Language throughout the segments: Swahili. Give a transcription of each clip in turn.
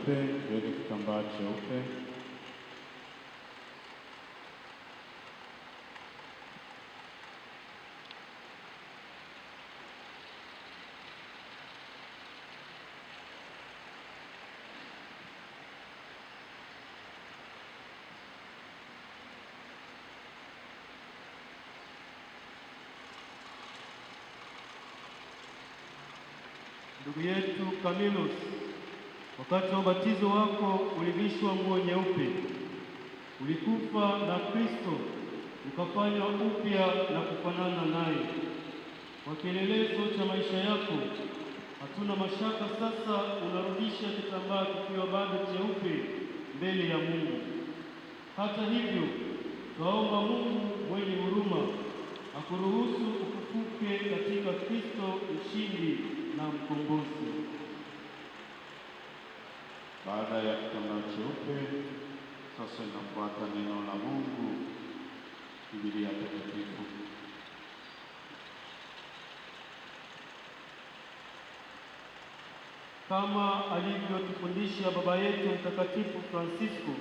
nyeupe, tuweke kitambaa cheupe. Ndugu yetu Camillus, wakati wa ubatizo wako ulivishwa nguo nyeupe. Ulikufa na Kristo, ukafanywa upya na kufanana naye. Kwa kielelezo cha maisha yako, hatuna mashaka sasa unarudisha kitambaa kikiwa bado cheupe mbele ya Mungu. Hata hivyo, twaomba Mungu mwenye huruma akuruhusu ufufuke katika Kristo mshindi na mkombozi. Baada ya kitambaa cheupe, sasa inafuata neno la Mungu, Biblia Takatifu. Kama alivyotufundisha baba yetu Mtakatifu Francisco,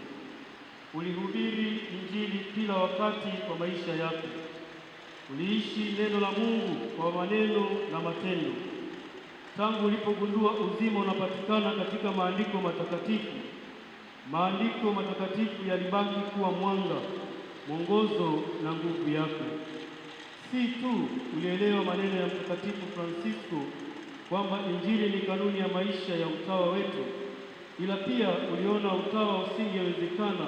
ulihubiri Injili kila wakati kwa maisha yako. Uliishi neno la Mungu kwa maneno na matendo. Tangu ulipogundua uzima unapatikana katika maandiko matakatifu, maandiko matakatifu yalibaki kuwa mwanga, mwongozo na nguvu yako. Si tu ulielewa maneno ya Mtakatifu Francisco kwamba Injili ni kanuni ya maisha ya utawa wetu, ila pia uliona utawa usingewezekana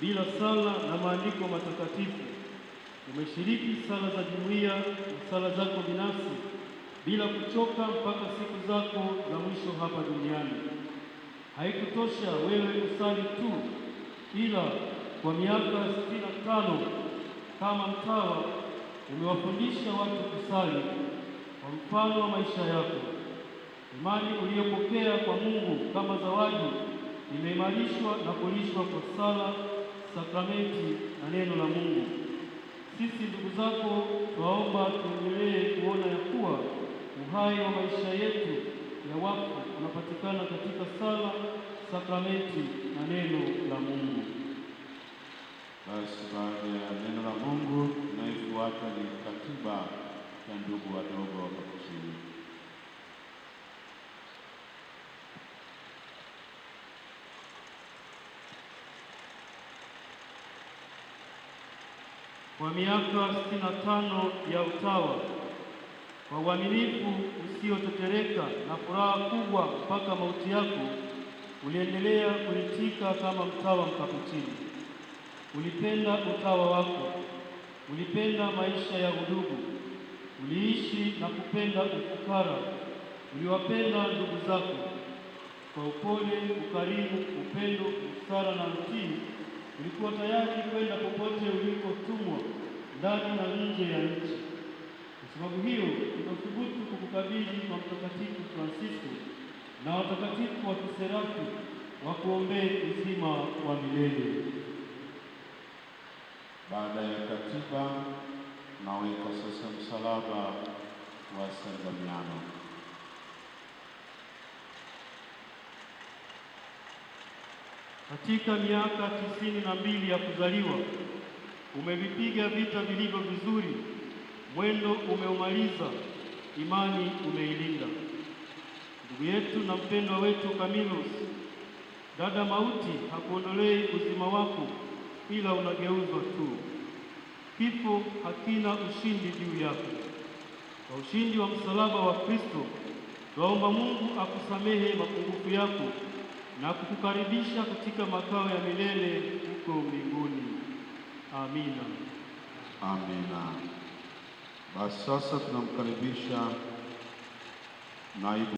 bila sala na maandiko matakatifu. Umeshiriki sala za jumuiya na sala zako binafsi bila kuchoka mpaka siku zako za mwisho hapa duniani. Haikutosha wewe kusali tu, ila kwa miaka 65 kama mtawa umewafundisha watu kusali kwa mfano wa maisha yako. Imani uliyopokea kwa Mungu kama zawadi imeimarishwa na kulishwa kwa sala, sakramenti na neno la Mungu. Sisi ndugu zako twaomba tuendelee kuona ya kuwa uhai wa maisha yetu ya wakfu unapatikana katika sala, sakramenti na neno la Mungu. Basi baada ya neno la Mungu, inayofuata ni katiba ya ndugu wadogo wa Kapuchini. Kwa miaka 65 ya utawa, kwa uaminifu usiotetereka na furaha kubwa mpaka mauti yako, uliendelea kuitika kama mtawa Mkapuchini. Ulipenda utawa wako, ulipenda maisha ya udugu, uliishi na kupenda ufukara, uliwapenda ndugu zako. Kwa upole, ukarimu, upendo, busara na utii, ulikuwa tayari kwenda popote ulikotumwa ndani na nje ya nchi. Kwa sababu hiyo, tunathubutu kukukabidhi kwa Mtakatifu Francisco na watakatifu wa kiserafi wakuombee uzima wa milele. Baada ya katiba, naweka sasa msalaba wa San Damiano. Katika miaka 92 ya kuzaliwa, umevipiga vita vilivyo vizuri, mwendo umeumaliza, imani umeilinda. Ndugu yetu na mpendwa wetu Camillus, dada mauti hakuondolei uzima wako, ila unageuzwa tu. Kifo hakina ushindi juu yako. Kwa ushindi wa msalaba wa Kristo, twaomba Mungu akusamehe mapungufu yako na kukukaribisha katika makao ya milele huko mbinguni. Amina. Amina. Basi sasa tunamkaribisha naibu